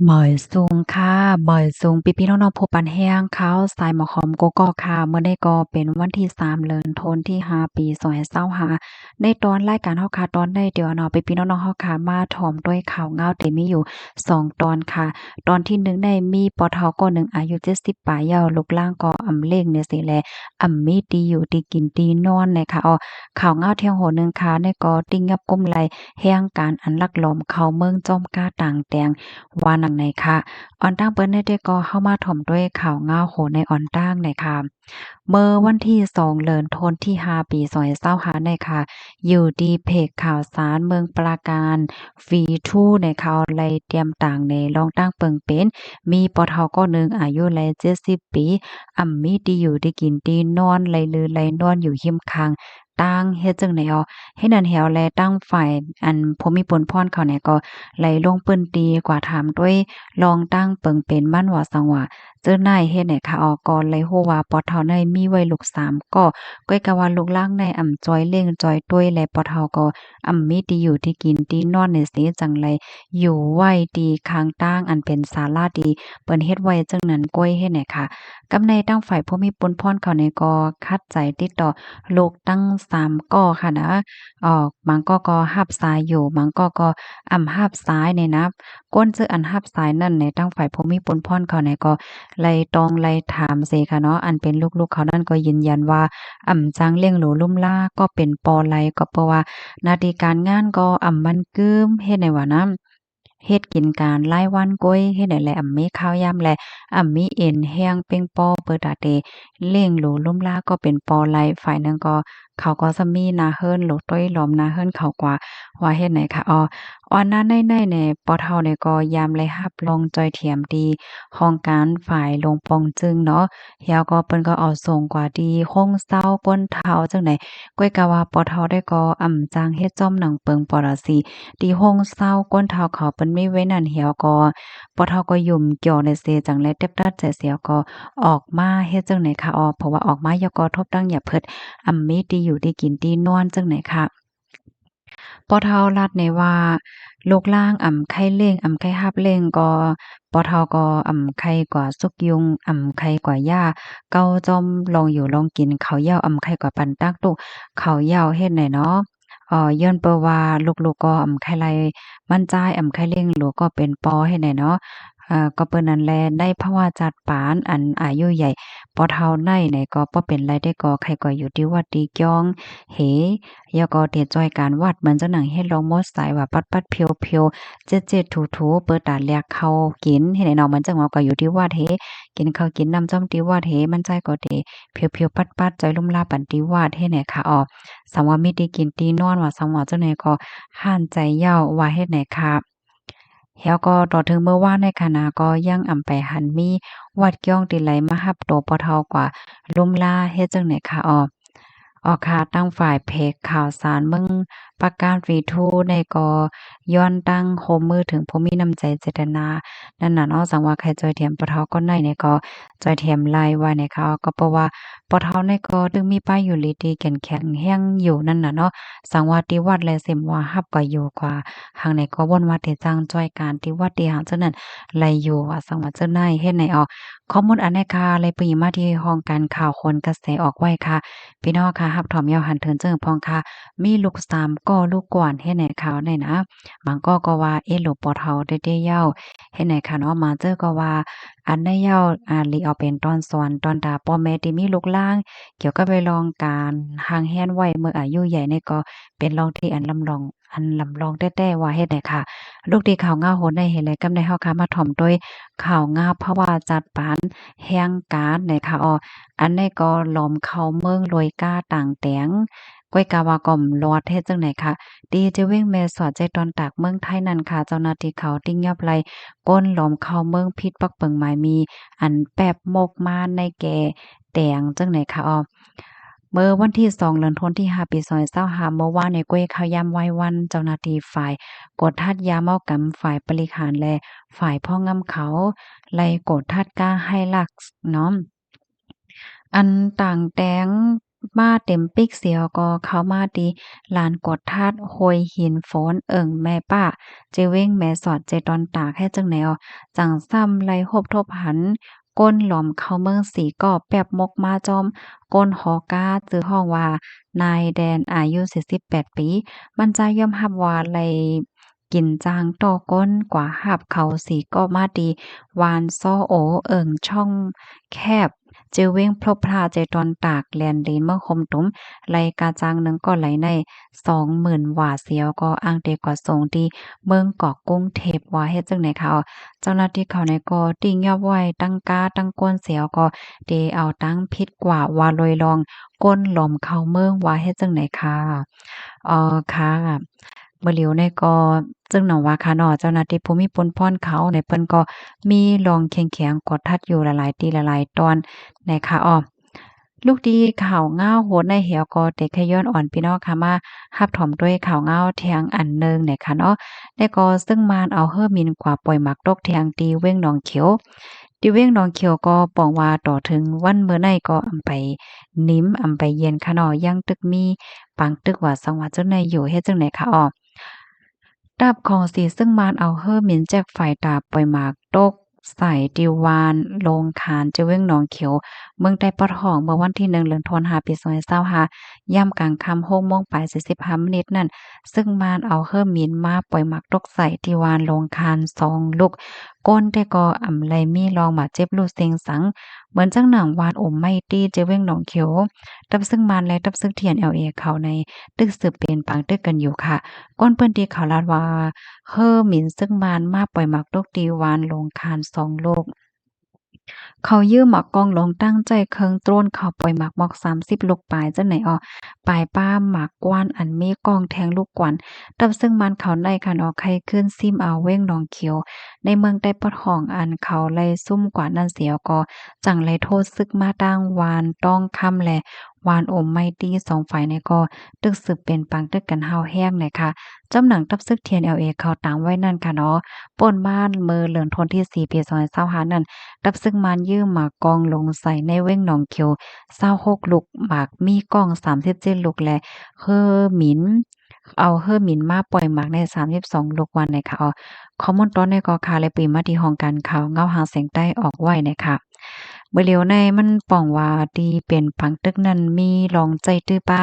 บ่อยสูงค่ะบ่อยสูงพี่ๆน้องๆผู้ปันแห้งเขาสายหมอหอมโกกอกค่ะเมื่อได้ก็เป็นวันที่3เดือนธันที่5ปี2025ในตอนรายการเฮาค่ะตอนได้เดี๋ยวเนาะพี่ๆน้องๆเฮาค่ะมาถ่อมด้วยข่าวเงาที่มีอยู่2ตอนค่ะตอนที่1ได้มีปทก็หนึ่งอายุ70ปลายแล้วลูกล่างก็อำเล็กเนี่ยสิแลมีดีอยู่ดีกินดีนอนนะคะข่าวเงาเที่ยงโหนึงค่ะในก็ติ้งยับก้มไหลแห่งการอันลักหลอมเข้าเมืองจอมกาต่างแตง ว่าหนังไหนค่ะออนตั้งเปิ้นได้ก็เข้ามาถ่อมด้วยข่าวง่าวโหในออนตั้งในค่ะเมื่อวันที่2เดือนธันที่5ปี2025ในค่ะอยู่ดีเพจข่าวสารเมืองปราการV2ในข่าวไลเตรียมต่างในลองตั้งเปิงเป็นมีปทก็หนึ่งอายุไล70ปีมีดีอยู่ดีกินดีนอนไลลือไลนอนอยู่หิมคางตั้งเฮ็ดจังได๋ให้นั่นแหวแลตั้งฝ่ายอันผู้มีปนพรเขาเนี่ยก็ไหลลงปืนตีกว่าถามด้วยลองตั้งเปิงเป็นมั่นว่าสังว่าเจ้านายเฮ็ดให้ค่ะก่อนเลยฮู้ว่าปอเฒ่าในมีไว้ลูก3ก็ก้อยกะว่าลูกล่างในจอยเล่งจอยต้วยและปอเฒ่าก็มีดีอยู่ที่กินที่นอนในสิจังไลอยู่ไว้ดีข้างตั้งอันเป็นศาลาดีเปิ้นเฮ็ดไว้จังนั้นก้อยเฮ็ดให้ค่ะกำในตั้งฝ่ายผู้มีปนพรเขาในก็คัดใจติดต่อลูกตั้ง3ก้อค่ะนะบางก็รับสายอยู่บางก็รับสายเนี่ยนะก้นซื้ออันรับสายนั่นในตั้งฝ่ายผู้มีปนพรเขาเนี่ยก็ไล่ตองไล่ถามเสค่ะเนาะอันเป็นลูกๆเขานั่นก็ยืนยันว่าจังเลี้ยงหลูลุ่มล่าก็เป็นปอไลก็เพราะว่าหน้าที่การงานก็มันกึมเฮ็ดให้ว่านะเฮ็ดกินการรายวันก้อยเฮ็ดให้แลมีข้าวยามแลมีเอ็นแห้งเป้งป้อเปิดตาเตเลี้ยงหลูลุ่มล่าก็เป็นปอไลฝ่ายหนึ่งก็เขาก็จะมีนาเฮิรนโหลต้อยหลอมนาเฮิรนเขากว่าว่าเฮ็ดไหนค่ะอันนั้นในเนี่ยปอเฒ่าเนี่ยก็ยามเลยรับรองจอยเทียมดีห้องการฝ่ายลงปองจึงเนาะแล้วก็เปิ้นก็เอาส่งกว่าดีโคงเซาก้นเฒ่าจังได๋ก้อยกะว่าปอเฒ่าได้ก็จางเฮ็ดจ้อมหนังเปิงปอดาสีดีโฮงเซาก้นเฒ่าเขาเปิ้นมีไว้นั่นเหี่ยวก็ปอเฒ่าก็ยุ่มเกี่ยวในเสจังไลเต็บตัดใจเสียก็ออกมาเฮ็ดจังไหนค่ะเพราะว่าออกมายก็ทบดังอย่าเพิดมีดีอยู่ดีกินดีนอนจังไหนค่ะ ปอเฒ่ารัดในว่าลูกล่างไข้เล่งไข้ฮับเล่งก็ปอเฒ่าก็ไข้กว่าสุกยุงไข้กว่าหญ้าเกาจอมลองอยู่ลองกินข้าวเหย้าไข้กว่าปันตักตุข้าวเหย้าเฮ็ดไหนเนาะย้อนเปาว่าลูกๆก็ไข้ไรมั่นใจไข้เล่งลูกก็เป็นปอเฮ็ดไหนเนาะก็เปิ้นนั่นแลได้ภาวะจัดปานอันอายุใหญ่ปอเฒ่าในไหนก็บ่เป็นไรได้ก็ใครก็อยู่ที่วัดดีก้องเหแล้วก็เตียจ้อยการวัดเหมือนจังหนังเฮ็ดลองมดสายว่าปัดๆเพียวๆเจ็ดๆถูๆเปิดตาแลกเข้ากินเฮ็ดให้น้องมันจังว่าก็อยู่ที่วัดเฮกินข้าวกินน้ำจ้อมที่วัดเฮมันใจก็เตเพียวๆปัดๆจอยลุ่มลาปันที่วัดเฮ็ดให้ค่ะสังว่ามีได้กินตีนอนว่าสังว่าจังไหนก็ห้านใจเย้าว่าเฮ็ดไหนค่ะแล้วก็ต่อถึงเมื่อวานในคณะก็ยังไปหันมีวัดเกี้ยงติไหลมารับตัวปอเฒ่ากว่าลุ่มลาเฮ็ดจังไหนค่ะค่ะตั้งฝ่ายเพจข่าวสารเมืองประการวีทูในก็ย้อนตั้งโฮมมือถึงผู้มีน้ำใจเจตนานั่นน่ะเนาะสังว่าใครจอยเทียมปะเทาก็ในเนี่ยก็จอยเทียมไล่ไว้เนี่ยค่ะก็เพราะว่าปะเทาในก็ดึงมีป้ายอยู่ลีตีแก่นแข็งแห้งอยู่นั่นน่ะเนาะสังว่าที่วัดและเสมว่าฮับก็อยู่กว่าทางไหนก็วนว่าที่จังจ้อยการที่วัดที่หางเจ้านั้นไล่อยู่ว่าสังว่าเจ้านายเฮ็ดไหนข้อมูลอันใดค่ะเลยปรีมาที่ห้องการข่าวคนกระแสออกไว้ค่ะ พี่น้องค่ะรับถอมเยาหันเถินเจิงพองค่ะมีลูก3ก็ลูกก่อนเฮ็ดให้เขาได้นะบางก็ว่าลูกปอเฒ่าได้ๆเย้าเฮ็ดให้ค่ะเนาะมาเจอก็ว่าอันได้เย้าลีเอาเป็นตอนสอนตอนตาพ่อแม่ที่มีลูกหล้างเกี่ยวกับไปลองการห่างแฮนไว้เมื่ออายุใหญ่นี่ก็เป็นลองที่อันลำลองแต้ๆว่าเฮ็ดให้ค่ะลูกที่ข่าวงาโหนได้เห็นเลยกำได้เฮาค่ะมาถ่อมด้วยข่าวงาเพราะว่าจัดปานแห่งการในค่ะอันนี้ก็หลอมเข้าเมืองลอยก้าต่างแตงก้อยกาว่าก่อมลอดเฮ็ดจังไหนคะดีจะเว้งแม่สอดใจตอนตากเมืองไทยนั่นค่ะเจ้าหน้าที่เขาติ้งยับไลก้นหลอมเข้าเมืองพิษปักเปิงหมายมีอันแป๊บมกมาในแก่แตงจังไหนคะเมื่อวันที่2เดือนธันวาคมที่5ปี2025เมื่อวานในก้อยข้าวยามไหว้วันเจ้าหน้าที่ฝ่ายกดทัดยาเมากำฝ่ายบริหารและฝ่ายพ่องำเขาไล่กดทัดก้าให้ลักเนาะ อันต่างแตง มาเต็มปิกเสียวก็เข้ามาดีลานกดทัดโหยหินฝนแม่ป้าเจเว้งแม่สอดเจตอนตากให้จังแนวจังซ้ำไล่ฮบทบหันก้นหล่อมเข้าเมืองสีก็แป๊บมกมาจอมก้นหอกาจื้อห้องว่านายแดนอายุ48ปีมันจะยอมรับว่าไลกินจางต่อก้นกว่าหับเขาสีก็มาดีวานซ้อโอช่องแคบเจอเว้งพลบพลาใจตอนตากแลนลีนเมื่อคมตุ้มไหลกาจางหนึงก็ไหลใน20,000ว่าเสียวก็อ้างเดกว่าส่งที่เมืองเกาะกุ้งเทพว่าเฮ็ดจังไหนคะเจ้าหน้าที่เขาในก็ติ่งยอบไว้ตั้งกาตั้งก้นเสียวก็เดเอาตั้งพิษกว่าว่าลอยลองก้นหล่อมเข้าเมืองว่าเฮ็ดจังไหนคะค่ะบ่เหลียวในก็ซึ่งหนอว่าค่ะเนาะเจ้าหน้าที่ภูมิพลพรเขาในเปิ้นก็มีรองแข็งๆกดทัดอยู่หลายๆตีหลายๆตอนนะคะลูกดีข่าวง่าวโหดในเหี่ยวก็เด็กขย้อนอ่อนพี่น้องค่ะมาฮับถอมด้วยข่าวง่าวแทงอันหนึ่งเนี่ยค่ะเนาะแล้วก็ซึ่งมานเอาเฮ่อมินกว่าปล่อยหมักตกแทงตีเว้งหนองเขียวตีเว้งหนองเขียวก็ปองว่าต่อถึงวันมื้อในก็อำไปนิ้มอำไปเย็นค่ะเนาะยังตึกมีปางตึกว่าสังว่าจังได๋อยู่เฮ็ดจังได๋ค่ะดาบของสีซึ่งมานเอาเฮ่อหมิ่นแจกฝ่ายตาปล่อยหมากตกใส่ติวานโรงคานเจาเว้งหนองเขียวเมืองใต้ปะทองเมื่อวันที่1เดือนธันวาคมปี2025ย่ำกลางค่ำ6:45นนั่นซึ่งมานเอาเฮ่อหมิ่นมาปล่อยหมากตกใส่ติวานโรงคาน2ลูกก้นแต่ก็อำไลมีรองมาเจ็บรูเซงสังเหมือนจังหนังวานอมไม่ตีเจาเว้งหนองเขียวตับซึ่งมานและตับซึ่งเทียน LA เขาในตึกสืบเป็นปางตึกกันอยู่ค่ะ ก้นเปิ้นที่เขาลาดว่าเฮ่อหมิ่นซึ่งมานมาปล่อยหมักตกตีวานลงคาน2โลกเขายื้อหมักกองลงตั้งใจเคิงโตรนเขาปล่อยหมักหมอก30ลูกปลายจังไหนปลายป้าหมากกว้านอันมีกองแทงลูกกวนตับซึ่งมันเขาในคันใครขึ้นซิมเอาเว้งหนองเขียวในเมืองใต้ปะทองอันเขาไล่ซุ่มกว่านั่นเสียวก็จังไล่โทษซึกมาตั้งวานต้องค่ำแลวานอมไม่ตี2ฝ่ายในก็ตึกสืบเป็นปังตึกกันเฮาแห้งนะคะจำหนังตับซึกเทียน LA เขาตามไว้นั่นค่ะเนาะป่นบ้านมือเหลืองทนที่4ปี2025นั่น รับซึ่งมานยื้อหมากกองลงใส่ในเว้งหนองเขียว26ลูกหมากมีกล้อง37ลูกและเฮ่อหมินเอาเฮ่อหมินมาปล่อยหมากใน32ลูกวันนะคะข้อมูลตอนในก็ค่ะเลยปีมาที่ห้องการข่าวเงาหางแสงใต้ออกไว้นะคะเมื่อเร็วในมันป้องว่าที่เป็นผังตึกนั้นมีรองใจตื้อป้า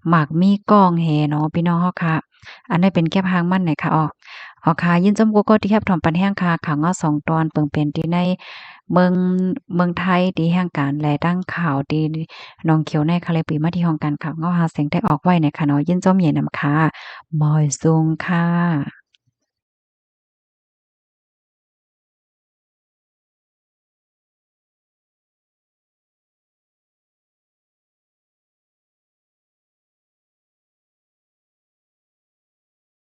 หมากมีกล้องแหเนาะพี่น้องเฮาค่ะอันนี้เป็นแค่พางมันไหนคะค่ะยินจมกูก็ที่แคบถอมปันแห้งค่ะข่าวเงา2ตอนเปิงเป็นที่ในเมืองเมืองไทยที่แห่งการแลดั้งข่าวที่น้องเขียวในคาเลปีมาที่ห้องการข่าวเงาหาเสียงได้ออกไว้ในค่ะเนาะยินจมเย็นนำค่ะมอยซุงค่ะ